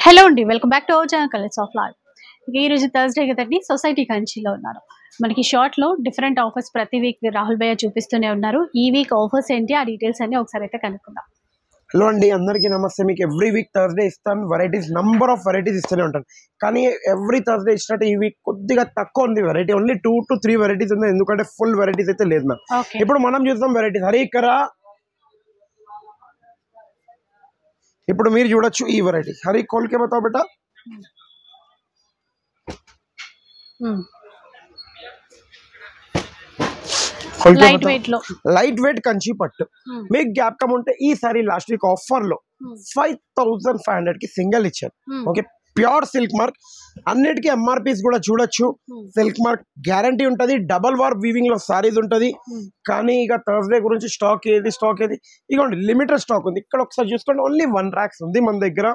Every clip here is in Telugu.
హలో అండి, welcome back to our channel colours of life. ఈ రోజు థర్స్డే కదండి, సొసైటీ కంచిలో ఉన్నారు. మనకి షార్ట్ లో డిఫరెంట్ ఆఫర్స్ ప్రతి వీక్ రాహుల్ భయ్య చూపిస్తూనే ఉన్నారు. ఈ వీక్ ఆఫర్స్ ఏంటి, ఆ డీటెయిల్స్ అన్ని ఒకసారి అయితే కనుక్కుందాం. హలో అండి, అందరికీ నమస్తే. మీకు ఎవ్రీ వీక్ థర్స్డే ఇస్తాను, వెరైటీస్ నంబర్ ఆఫ్ వెరైటీస్ ఇస్తూనే ఉంటాను. కానీ ఎవ్రీ థర్స్డే ఇచ్చినట్టు ఈ వీక్ కొద్దిగా తక్కువ ఉంది వెరైటీ. ఓన్లీ 2 to 3 వెరైటీస్ ఉంది, ఎందుకంటే ఫుల్ వెరైటీస్ అయితే లేదు నా. ఇప్పుడు మనం చూద్దాం వెరైటీస్. హరి ఇక్కడ ఇప్పుడు మీరు చూడొచ్చు ఈ వెరైటీ. హరి కోల్కే బతాओ बेटा. లైట్ వెయిట్ కంచి పట్టు. మీకు జ్ఞాపకం ఉంటే ఈ సారీ లాస్ట్ వీక్ ఆఫర్ లో 5500 కి సింగిల్ ఇచ్చారు. ఓకే, ప్యూర్ సిల్క్ మార్క్, అన్నిటికీ ఎంఆర్పీస్ కూడా చూడొచ్చు. సిల్క్ మార్క్ గ్యారంటీ ఉంటది, డబల్ వార్ వీవింగ్ లో సారీస్ ఉంటది. కానీ ఇక థర్స్డే గురించి స్టాక్ ఏది ఇగోండి, లిమిటెడ్ స్టాక్ ఉంది. ఇక్కడ ఒకసారి చూసుకోండి, ఓన్లీ 1 racks ఉంది మన దగ్గర.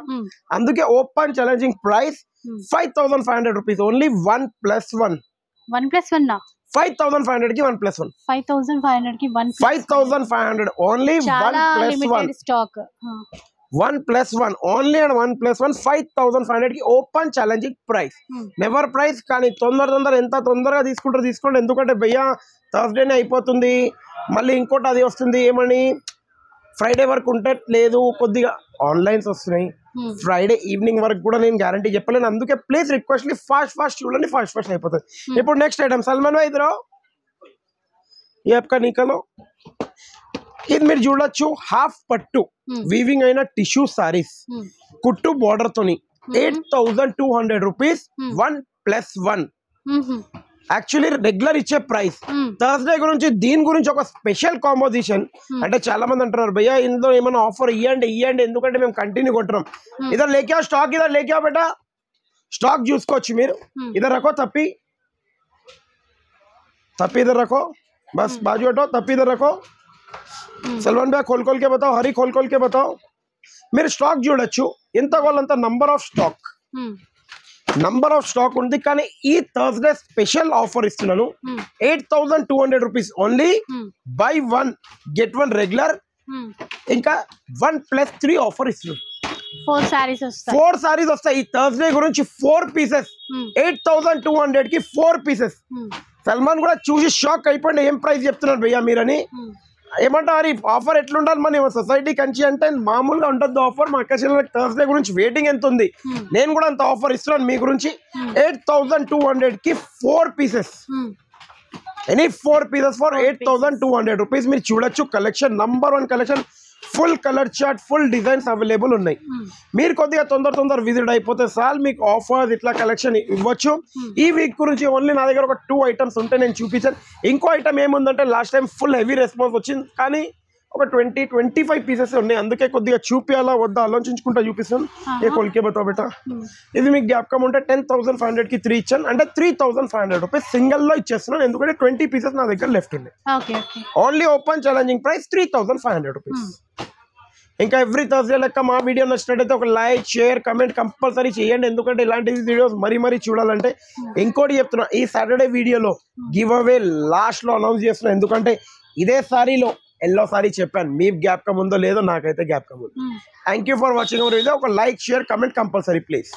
అందుకే open challenging price 5500 rupees, only 1+1. 5500 కి 1+1. 5500 కి 5500 ఓన్లీ 1+1 స్టాక్. 1+1 ఓన్లీ అండ్ 1+1 5500 కి open challenging price. Never price. కానీ తొందర ఎంత తొందరగా తీసుకోండి, ఎందుకంటే భయ్యా థర్స్డేనే అయిపోతుంది, మళ్ళీ ఇంకోటి అది వస్తుంది. ఏమని ఫ్రైడే వరకు ఉంటే లేదు, కొద్దిగా ఆన్లైన్స్ వస్తున్నాయి. ఫ్రైడే ఈవినింగ్ వరకు కూడా నేను గ్యారంటీ చెప్పలేను, అందుకే ప్లీజ్ రిక్వెస్ట్ ఫాస్ట్ చూడండి, ఫాస్ట్ అయిపోతుంది. ఇప్పుడు నెక్స్ట్ ఐటమ్ సల్మాన్ భాయ్ ఇద్దరు ఈ యొక్క నికలో ఇది మీరు చూడొచ్చు. హాఫ్ పట్టు వీవింగ్ అయిన టిష్యూ సారీస్, కుట్టు బోర్డర్ తోని 8200 రూపీస్, 1+1. యాక్చువల్లీ రెగ్యులర్ ఇచ్చే ప్రైస్. థర్స్డే గురించి దీని గురించి ఒక స్పెషల్ కాంపోజిషన్. అంటే చాలా మంది అంటున్నారు భయ్యా ఇందులో ఏమైనా ఆఫర్ ఇవ్వండి, ఎందుకంటే మేము కంటిన్యూ కొంటున్నాం. ఇద్దరు లేకే స్టాక్, ఇద్దరు లేకే బేటా స్టాక్ చూసుకోవచ్చు మీరు. ఇద్దరు రखो తప్పి इधर रखो, बस बाजू हटो, तप्पी इधर रखो. सलमान भाई खोल के बताओ, हरी खोल के बताओ. మీరు స్టాక్ చూడొచ్చు, ఎంత కావాలంత నంబర్ ఆఫ్ స్టాక్ ఉంది. కానీ ఈ థర్స్డే స్పెషల్ ఆఫర్ ఇస్తున్నాను, 8200 rupees only. By 1 get 1 regular, ఇంకా 1+3 ఆఫర్ ఇస్తున్నాను. 4 సారీస్ వస్తాయి ఈ థర్స్డే గురించి. 4 పీసెస్ 8200 కి 4 పీసెస్. సల్మాన్ కూడా చూసి షాక్ అయిపోయింది, ఏం ప్రైస్ చెప్తున్నారు భయ్యా మీరని. ఏమంటారు ఈ ఆఫర్ ఎట్లుండాలి, మన సొసైటీ కంచి అంటే మామూలుగా ఉంటుంది ఆఫర్. మా అక్క థర్స్డే గురించి వెయిటింగ్ ఎంత ఉంది, నేను కూడా అంత ఆఫర్ ఇస్తున్నాను మీ గురించి. 8200 కి 4 pieces, any 4 pieces for 8200 rupees. మీరు చూడొచ్చు collection, number 1 collection, full colour chart, full designs available ఉన్నాయి. మీరు కొద్దిగా తొందర విజిట్ అయిపోతే సార్ మీకు ఆఫర్స్ ఇట్లా కలెక్షన్ ఇవ్వచ్చు. ఈ వీక్ గురించి ఓన్లీ నా దగ్గర ఒక 2 ఐటమ్స్ ఉంటే నేను చూపించాను. ఇంకో ఐటమ్ ఏముందంటే last time full heavy response వచ్చింది, కానీ ఒక 20-25 పీసెస్ ఉన్నాయి. అందుకే కొద్దిగా చూపించాలా వద్దా ఆలోచించుకుంటా చూపిస్తాను. ఏ కొలికే బతాओ బేటా. ఇది మీకు జ్ఞాపకం ఉంటే 10500 కి 3 ఇచ్చాను, అంటే 3500 రూపీస్ సింగిల్ లో ఇచ్చేస్తున్నాను, ఎందుకంటే 20 పీసెస్ నా దగ్గర లెఫ్ట్ ఉన్నాయి. Only open challenging price 3500 rupees. ఇంకా ఎవ్రీ థర్స్డే లెక్క మా వీడియో నచ్చినట్టయితే ఒక లైక్, షేర్, కమెంట్ కంపల్సరీ చేయండి, ఎందుకంటే ఇలాంటి వీడియోస్ మరీ చూడాలంటే. ఇంకోటి చెప్తున్నా, ఈ సాటర్డే వీడియోలో గివ్ అవే లాస్ట్ లో అనౌన్స్ చేస్తున్నా, ఎందుకంటే ఇదే సారీలో ఎల్లో సారీ చెప్పాను. మీ జ్ఞాపకం ఉందో లేదో, నాకైతే జ్ఞాపకం ఉంది. Thank you for watching our video. ఒక like, share, comment compulsory please.